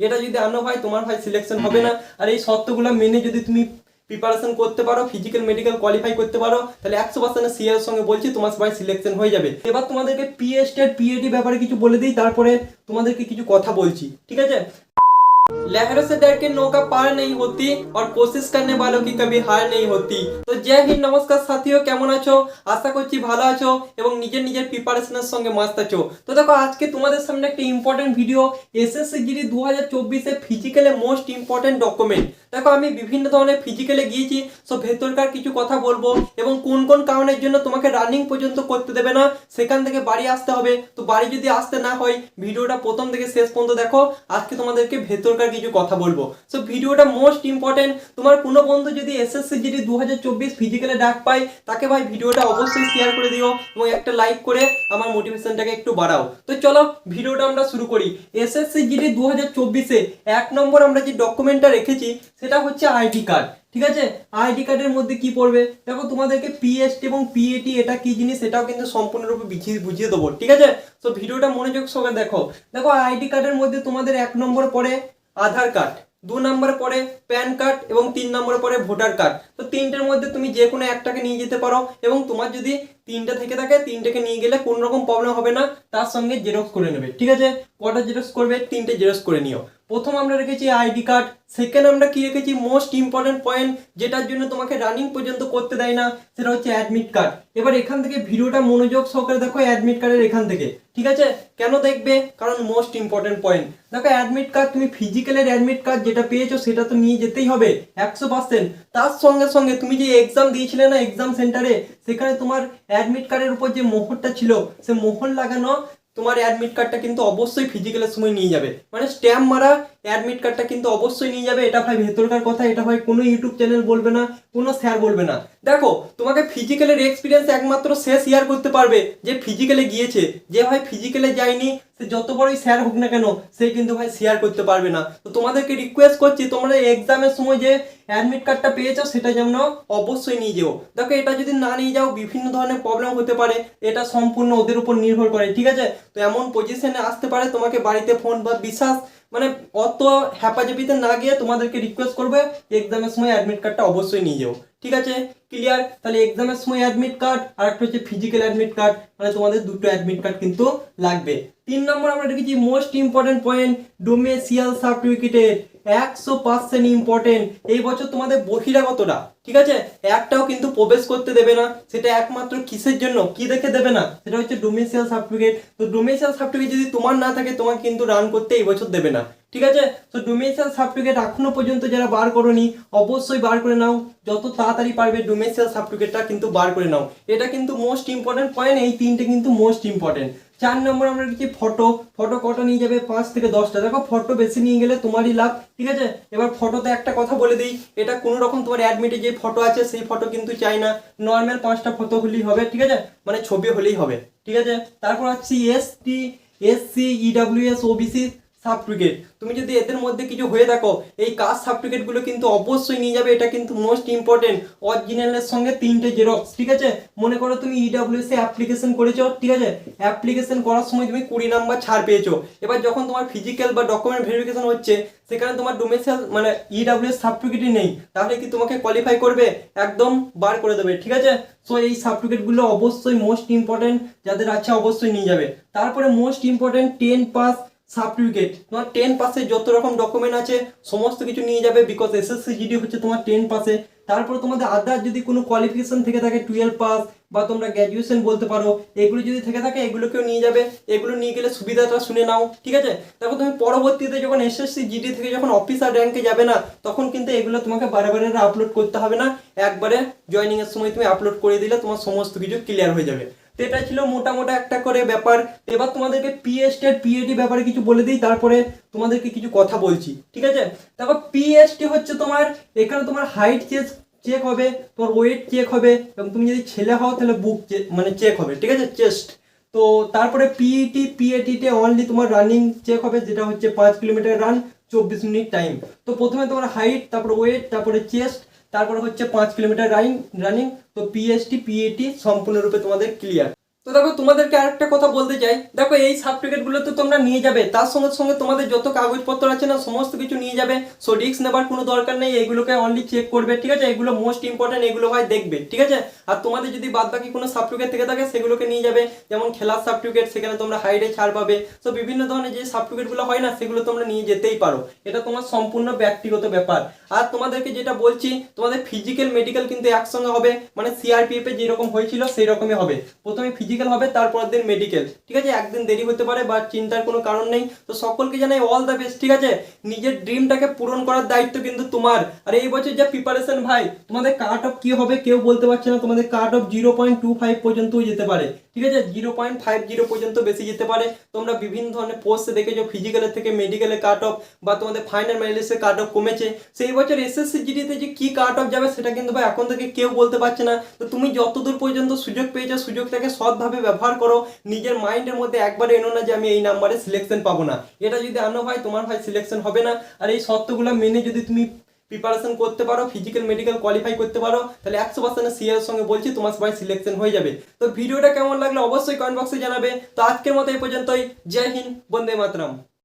এটা যদি আনো ভাই তোমার ভাই সিলেকশন হবে না। আর এই শর্তগুলো মেনে যদি তুমি প্রিপারেশন করতে পারো, ফিজিক্যাল মেডিকেল কোয়ালিফাই করতে পারো, তাহলে 100% সিএর সঙ্গে বলছি তোমার সবাই সিলেকশন হয়ে যাবে। এবার তোমাদেরকে পিএসটি পিএটি ব্যাপারে কিছু বলে দিই, তারপরে তোমাদেরকে কিছু কথা বলছি, ঠিক আছে। लहरों से डर के नौका पार नहीं होती और कोशिश करने वालों की कभी हार नहीं होती। তো জয় হিন্দ, নমস্কার সাথীও, কেমন আছো? আশা করছি ভালো আছো এবং নিজের নিজের প্রিপারেশনের সঙ্গে মস্ত আছো। তো দেখো আজকে তোমাদের সামনে একটা ইম্পর্টেন্ট ভিডিও, এসএসসি জিডি 2024 ফিজিক্যালে মোস্ট ইম্পর্টেন্ট ডকুমেন্ট। দেখো আমি বিভিন্ন ধরনের ফিজিক্যালে গিয়েছি, সো ভেতরকার কিছু কথা বলবো এবং কোন কোন কারণের জন্য তোমাকে রানিং পর্যন্ত করতে দেবে না, সেখান থেকে বাড়ি আসতে হবে। তো বাড়ি যদি আসতে না হয় ভিডিওটা প্রথম থেকে শেষ পর্যন্ত দেখো, আজকে তোমাদেরকে ভেতরকার কিছু কথা বলবো। সো ভিডিওটা মোস্ট ইম্পর্টেন্ট। তোমার কোনো বন্ধু যদি এসএসসি জিডি 2024 ফিজিক্যালে ডাক পায়, তাকে ভাই ভিডিওটা অবশ্যই শেয়ার করে দিও এবং একটা লাইক করে আমার মোটিভেশনটাকে একটু বাড়াও। তো চলো ভিডিওটা আমরা শুরু করি। এসএসসি জিডি 2024 এক নম্বর আমরা যে ডকুমেন্টটা রেখেছি সেটা হচ্ছে আইডি কার্ড, ঠিক আছে। আইডি কার্ডের মধ্যে কি পড়বে দেখো, তোমাদেরকে পিএসটি এবং পিএটি এটা কি জিনিস সেটাও কিন্তু সম্পূর্ণরূপে বুঝিয়ে দেবো, ঠিক আছে। তো ভিডিওটা মনোযোগ সহকারে দেখো। দেখো আইডি কার্ডের মধ্যে তোমাদের 1 নম্বর পড়ে আধার কার্ড, 2 নম্বরে পড়ে প্যান কার্ড এবং 3 নম্বরে পড়ে ভোটার কার্ড। তো তিনটের মধ্যে তুমি যে কোনো একটাকে নিয়ে যেতে পারো এবং তোমার যদি তিনটে থেকে থাকে তিনটেকে নিয়ে গেলে কোনো রকম প্রবলেম হবে না, তার সঙ্গে জেরক্স করে নেবে, ঠিক আছে। কটা জেরক্স করবে? 3টে জেরক্স করে নিও। প্রথম আমরা রেখেছি আইডি কার্ড, সেকেন্ড আমরা কি রেখেছি মোস্ট ইম্পর্টেন্ট পয়েন্ট, যেটার জন্য তোমাকে রানিং পর্যন্ত করতে দেয় না, সেটা হচ্ছে অ্যাডমিট কার্ড। এবার এখান থেকে ভিডিওটা মনোযোগ সহকারে দেখো, অ্যাডমিট কার্ডের এখান থেকে, ঠিক আছে। কেন দেখবে? কারণ মোস্ট ইম্পর্টেন্ট পয়েন্ট। দেখো অ্যাডমিট কার্ড, তুমি ফিজিক্যালের অ্যাডমিট কার্ড যেটা পেয়েছো সেটা তো নিয়ে যেতেই হবে 100%। তার সঙ্গে সঙ্গে তুমি যে এক্সাম দিয়েছিলে না এক্সাম সেন্টারে, সেখানে তোমার অ্যাডমিট কার্ডের উপর যে মোহরটা ছিল সে মোহর লাগানো তোমার অ্যাডমিট কার্ডটা কিন্তু অবশ্যই ফিজিক্যালের সময় নিয়ে যাবে, মানে স্ট্যাম্প মারা অ্যাডমিট কার্ডটা কিন্তু অবশ্যই নিয়ে যাবে। এটা ভাই ভেতরকার কথা, এটা ভাই কোনো ইউটিউব চ্যানেল বলবে না, কোনো স্যার বলবে না। দেখো তোমাকে ফিজিক্যালের এক্সপিরিয়েন্স একমাত্র সে শেয়ার করতে পারবে যে ফিজিক্যালে গিয়েছে। যে ভাই ফিজিক্যালে যায়নি, সে যত বড়ই স্যার হোক না কেন, সে কিন্তু ভাই শেয়ার করতে পারবে না। তো তোমাদেরকে রিকোয়েস্ট করছি, তোমরা এক্সামের সময় যে অ্যাডমিট কার্ডটা পেয়েছো সেটা যেন অবশ্যই নিয়ে যাও। দেখো এটা যদি না নিয়ে যাও বিভিন্ন ধরনের প্রবলেম হতে পারে, এটা সম্পূর্ণ ওদের উপর নির্ভর করে, ঠিক আছে। তো এমন পজিশনে আসতে পারে তোমাকে বাড়িতে ফোন বা বিশ্বাস মানে অত হ্যাপাজাপিতে না গিয়ে তোমাদেরকে রিকোয়েস্ট করবে এক্সামের সময় অ্যাডমিট কার্ডটা অবশ্যই নিয়ে যাও, ঠিক আছে। ক্লিয়ার? তাহলে এক্সামের সময় অ্যাডমিট কার্ড আর একটা হচ্ছে ফিজিক্যাল অ্যাডমিট কার্ড, মানে তোমাদের দুটো অ্যাডমিট কার্ড কিন্তু লাগবে। 3 নম্বর আমরা রেখেছি মোস্ট ইম্পর্টেন্ট পয়েন্ট, ডোমেসিয়াল সার্টিফিকেটের 100% ইম্পর্টেন্ট। এই বছর তোমাদের বহিরাগতরা, ঠিক আছে, একটাও কিন্তু প্রবেশ করতে দেবে না। সেটা একমাত্র কিসের জন্য, কি দেখে দেবে না, সেটা হচ্ছে ডোমেসিয়াল সার্টিফিকেট। তো ডোমেসিয়াল সার্টিফিকেট যদি তোমার না থাকে তোমাকে কিন্তু রান করতে এই বছর দেবে না, ঠিক আছে। তো ডোমেসিয়াল সার্টিফিকেট এখনো পর্যন্ত যারা বার করোনি অবশ্যই বার করে নাও, যত তাড়াতাড়ি পারবে ডোমেসিয়াল সার্টিফিকেটটা কিন্তু বার করে নাও। এটা কিন্তু মোস্ট ইম্পর্টেন্ট পয়েন্ট, এই তিনটে কিন্তু মোস্ট ইম্পর্টেন্ট। 4 নম্বর আমরা রেখেছি ফটো। ফটো কটা নিয়ে যাবে? 5 থেকে 10টা। দেখো ফটো বেশি নিয়ে গেলে তোমারই লাভ, ঠিক আছে। এবার ফটোতে একটা কথা বলে দিই, এটা কোনো রকম তোমার অ্যাডমিটে যে ফটো আছে সেই ফটো কিন্তু চাই না, নর্মাল 5টা ফটো হলেই হবে, ঠিক আছে, মানে ছবি হলেই হবে, ঠিক আছে। তারপর হচ্ছে ST, SC, EWS, OBC certificate. তুমি যদি এদের মধ্যে কিছু হয়ে থাকো এই কাস্ট সার্টিফিকেটগুলো কিন্তু অবশ্যই নিয়ে যাবে, এটা কিন্তু মোস্ট ইম্পর্টেন্ট। অরিজিনালের সঙ্গে 3টে জেরক্স, ঠিক আছে। মনে করো তুমি ইডব্লিউএস এ অ্যাপ্লিকেশন করেছো, ঠিক আছে, অ্যাপ্লিকেশন করার সময় তুমি 20 নাম্বার ছাড় পেয়েছো। এবার যখন তোমার ফিজিক্যাল বা ডকুমেন্ট ভেরিফিকেশন হচ্ছে সেখানে তোমার ডোমেসিয়াল মানে ইডব্লিউএস সার্টিফিকেটই নেই, তাহলে কি তোমাকে কোয়ালিফাই করবে? একদম বার করে দেবে, ঠিক আছে। সো এই সার্টিফিকেটগুলো অবশ্যই মোস্ট ইম্পর্টেন্ট, যাদের আছে অবশ্যই নিয়ে যাবে। তারপরে মোস্ট ইম্পর্টেন্ট 10 পাস সার্টিফিকেট। তোমার 10 পাসে যত রকম ডকুমেন্ট আছে সমস্ত কিছু নিয়ে যাবে, বিকজ এসএসসি জিডি হচ্ছে তোমার 10 পাসে। তারপর তোমাদের আদার যদি কোনো কোয়ালিফিকেশন থেকে থাকে 12 পাস বা তোমরা গ্র্যাজুয়েশন বলতে পারো, এগুলো যদি থেকে থাকে এগুলোকেও নিয়ে যাবে। এগুলো নিয়ে গেলে সুবিধাটা শুনে নাও, ঠিক আছে। দেখো তুমি পরবর্তীতে যখন এসএসসি জিডি থেকে যখন অফিসার র্যাঙ্কে যাবে না, তখন কিন্তু এগুলো তোমাকে বারে বারে আপলোড করতে হবে না, একবারে জয়েনিং এর সময় তুমি আপলোড করে দিলে তোমার সমস্ত কিছু ক্লিয়ার হয়ে যাবে। তো এটা ছিল মোটামোটা একটা করে ব্যাপার। এবার তোমাদেরকে পিএসটি আর পিএটি ব্যাপারে কিছু বলে দিই, তারপরে তোমাদেরকে কিছু কথা বলছি, ঠিক আছে। দেখো পিএসটি হচ্ছে তোমার, এখানে তোমার হাইট চেক হবে, তোমার ওয়েট চেক হবে এবং তুমি যদি ছেলে হও তাহলে বুক মানে চেক হবে, ঠিক আছে, চেস্ট। তো তারপরে পিইটি পিএটিতে অনলি তোমার রানিং চেক হবে, যেটা হচ্ছে 5 কিলোমিটার রান 24 মিনিট টাইম। তো প্রথমে তোমার হাইট, তারপরে ওয়েট, তারপরে চেস্ট, তারপরে হচ্ছে 5 কিলোমিটার রানিং। তো পিএসটি পিএটি সম্পূর্ণরূপে তোমাদের ক্লিয়ার। তো তো দেখো তোমাদেরকে আরেকটা কথা বলতে চাই, দেখো এই সার্টিফিকেট গুলো তো তোমরা নিয়ে যাবে, তার সঙ্গে সঙ্গে তোমাদের যত কাগজপত্র আছে না সমস্ত কিছু নিয়ে যাবে। সো রিস্ক নেবার কোনো দরকার নেই, এগুলোকে অনলি চেক করবে, ঠিক আছে? এগুলো মোস্ট ইম্পর্টেন্ট, এগুলো ভাই দেখবে, ঠিক আছে? আর তোমাদের যদি বাদ বাকি কোনো সার্টিফিকেট থেকে থাকে সেগুলোকে নিয়ে যাবে, যেমন খেলার সার্টিফিকেট, সেখানে তোমরা হাইডে ছাড় পাবে। তো বিভিন্ন ধরনের যে সার্টিফিকেট গুলো হয় না সেগুলো তোমরা নিয়ে যেতেই পারো, এটা তোমার সম্পূর্ণ ব্যক্তিগত ব্যাপার। আর তোমাদেরকে যেটা বলছি, তোমাদের ফিজিক্যাল মেডিকেল কিন্তু একসঙ্গে হবে, মানে সিআরপিএফ এ যেরকম হয়েছিল সেই রকমই হবে। প্রথমে ফিজিক্যাল হবে, তারপর দিন মেডিকেল, ঠিক আছে? একদিন দেরি হতে পারে বা চিন্তার কোনো কারণ নেই। তো সকলকে জানাই অল দ্য বেস্ট, ঠিক আছে? নিজের ড্রিমটাকে পূরণ করার দায়িত্ব কিন্তু তোমার। আর এই বছর যা প্রিপারেশন ভাই, তোমাদের কাট অফ কি হবে কেউ বলতে পারছে না, তোমাদের কাট অফ 0.25 পর্যন্তও যেতে পারে, ঠিক আছে? 0.50 পর্যন্ত বেশি যেতে পারে। তোমরা বিভিন্ন ধরনের পোস্টে দেখেছো ফিজিক্যালের থেকে মেডিকেলে কাট অফ বা তোমাদের ফাইনাল মেরিটে কাট অফ কমেছে। সেই বছর এসএসসি জিডিতে যে কি কাট অফ যাবে সেটা কিন্তু ভাই এখন থেকে কেউ বলতে পারছে না। তো তুমি যতদূর পর্যন্ত সুযোগ পেয়েছো সুযোগটাকে সৎভাবে ব্যবহার করো। নিজের মাইন্ডের মধ্যে একবারে এনো না যে আমি এই নাম্বারে সিলেকশন পাবো না, এটা যদি আনো ভাই তোমার ভাই সিলেকশন হবে না। আর এই শর্তগুলো মেনে যদি তুমি প্রিপারেশন করতে পারো, ফিজিক্যাল মেডিকেল কোয়ালিফাই করতে পারো, তাহলে 100% সিএর সঙ্গে বলছি তোমার সবাই সিলেকশন হয়ে যাবে। তো ভিডিওটা কেমন লাগলো অবশ্যই কমেন্ট বক্সে জানাবে। তো আজকের মতো এই পর্যন্তই। জয় হিন্দ, বন্দে মাতরম।